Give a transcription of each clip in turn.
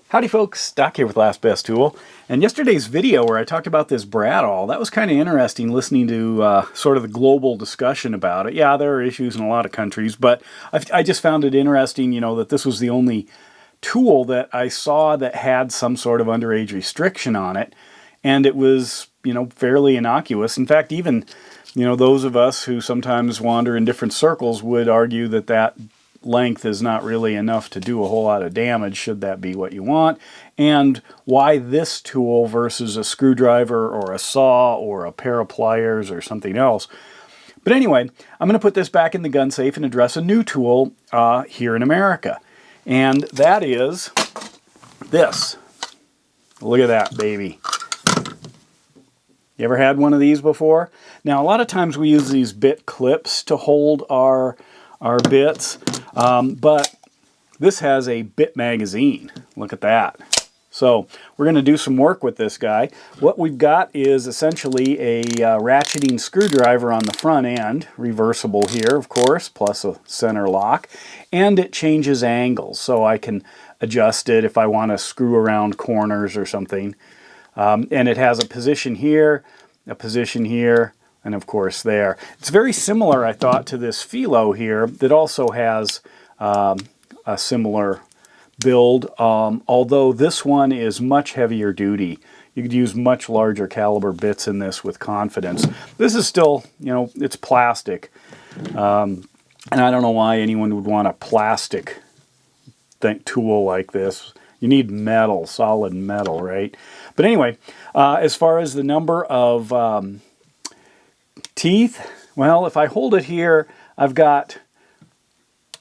Howdy folks, Doc here with Last Best Tool. And yesterday's video where I talked about this bradawl, that was kind of interesting listening to sort of the global discussion about it. Yeah, there are issues in a lot of countries, but I just found it interesting, you know, that this was the only tool that I saw that had some sort of underage restriction on it. And it was, you know, fairly innocuous. In fact, even, you know, those of us who sometimes wander in different circles would argue that that length is not really enough to do a whole lot of damage, should that be what you want, and why this tool versus a screwdriver or a saw or a pair of pliers or something else. But anyway, I'm going to put this back in the gun safe and address a new tool here in America, and that is this. Look at that baby. You ever had one of these before? Now, a lot of times we use these bit clips to hold our bits, but this has a bit magazine. Look at that. So we're going to do some work with this guy. What we've got is essentially a ratcheting screwdriver on the front end, reversible here, of course, plus a center lock, and it changes angles, so I can adjust it if I want to screw around corners or something. And it has a position here, and of course there. It's very similar, I thought, to this Philo here that also has a similar build, although this one is much heavier duty. You could use much larger caliber bits in this with confidence. This is still, you know, it's plastic, and I don't know why anyone would want a plastic tool like this. You need metal, solid metal, right? But anyway, as far as the number of teeth, well, if I hold it here, I've got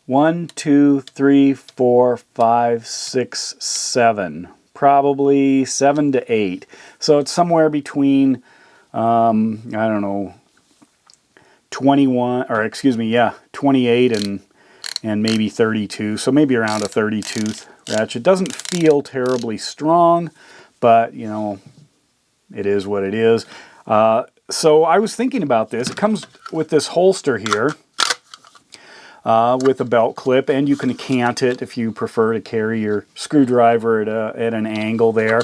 1, 2, 3, 4, 5, 6, 7, probably 7 to 8. So it's somewhere between, I don't know, 21, or excuse me, yeah, 28 and maybe 32. So maybe around a 30 tooth ratchet. Doesn't feel terribly strong, but you know, it is what it is. So I was thinking about this. It comes with this holster here with a belt clip, and you can cant it if you prefer to carry your screwdriver at an angle there,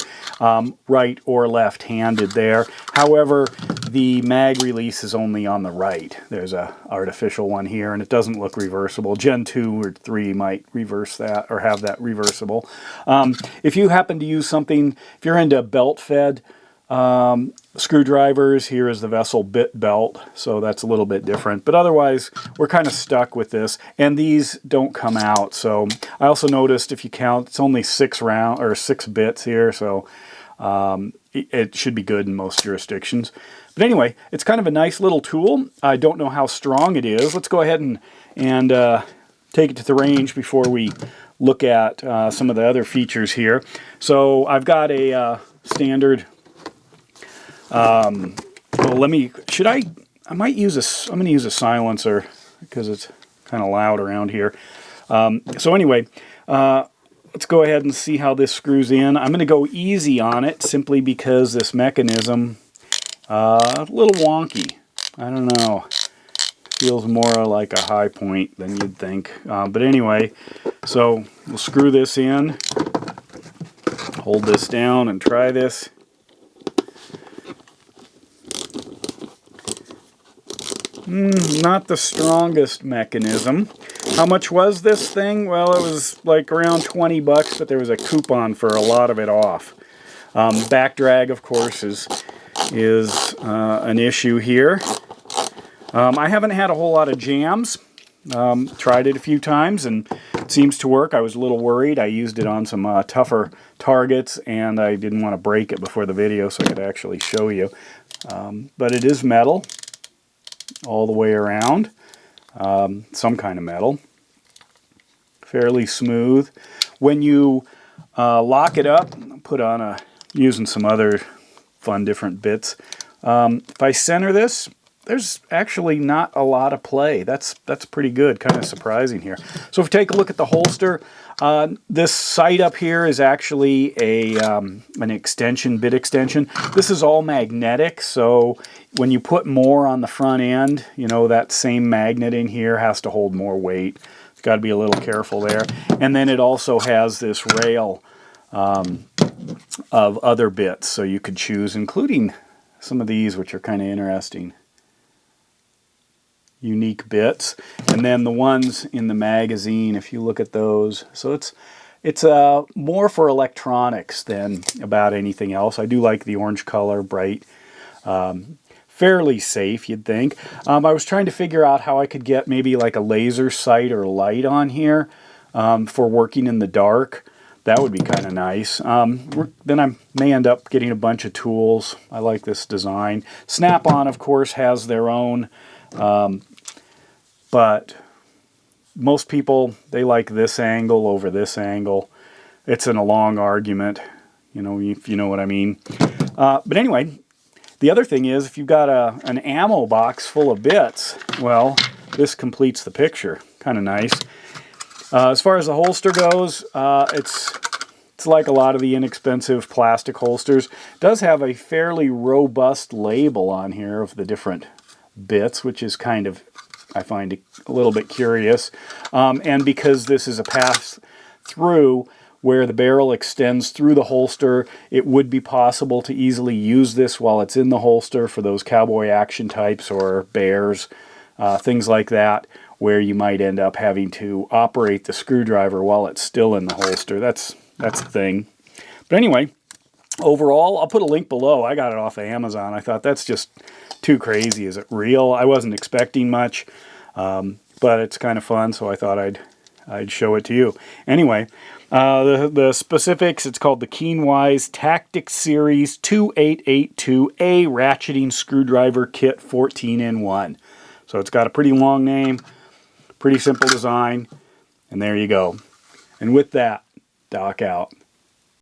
right or left-handed there. However, the mag release is only on the right. There's a artificial one here, and it doesn't look reversible. Gen 2 or 3 might reverse that or have that reversible. If you happen to use something, if you're into belt-fed screwdrivers, here is the Vessel bit belt, so that's a little bit different. But otherwise, we're kind of stuck with this, and these don't come out. So I also noticed, if you count, it's only 6 bits here, so it should be good in most jurisdictions. But anyway, it's kind of a nice little tool. I don't know how strong it is. Let's go ahead and take it to the range before we look at some of the other features here. So I've got a standard. Well, I might use I'm going to use a silencer because it's kind of loud around here. So anyway, let's go ahead and see how this screws in. I'm going to go easy on it simply because this mechanism, a little wonky. I don't know. Feels more like a high point than you'd think. But anyway, so we'll screw this in, hold this down and try this. Not the strongest mechanism. How much was this thing? Well, it was like around 20 bucks, but there was a coupon for a lot of it off. Back drag, of course, is an issue here. I haven't had a whole lot of jams. Tried it a few times, and it seems to work. I was a little worried. I used it on some tougher targets, and I didn't want to break it before the video so I could actually show you. But it is metal all the way around, some kind of metal, fairly smooth. When you lock it up, put on using some other fun different bits. If I center this, there's actually not a lot of play. That's pretty good, kind of surprising here. So if we take a look at the holster, this sight up here is actually an extension, bit extension. This is all magnetic, so when you put more on the front end, you know, that same magnet in here has to hold more weight. Got to be a little careful there. And then it also has this rail of other bits, so you could choose, including some of these, which are kind of interesting. Unique bits, and then the ones in the magazine, if you look at those, so it's more for electronics than about anything else. I do like the orange color, bright, fairly safe, you'd think. I was trying to figure out how I could get maybe like a laser sight or light on here for working in the dark. That would be kind of nice. Then I may end up getting a bunch of tools. I like this design. Snap-on, of course, has their own, but most people, they like this angle over this angle. It's in a long argument, you know, if you know what I mean. But anyway, the other thing is, if you've got an ammo box full of bits, well, this completes the picture. Kind of nice. As far as the holster goes, it's like a lot of the inexpensive plastic holsters. It does have a fairly robust label on here of the different bits, which is kind of, I find, a little bit curious. And because this is a pass-through where the barrel extends through the holster, it would be possible to easily use this while it's in the holster for those cowboy action types or bears, things like that, where you might end up having to operate the screwdriver while it's still in the holster. That's the thing. But anyway, overall, I'll put a link below. I got it off of Amazon. I thought that's just too crazy. Is it real? I wasn't expecting much, but it's kind of fun, so I thought I'd show it to you. Anyway, the specifics, it's called the Keenwise Tactics Series 2882A Ratcheting Screwdriver Kit 14-in-1. So it's got a pretty long name, pretty simple design, and there you go. And with that, Doc out.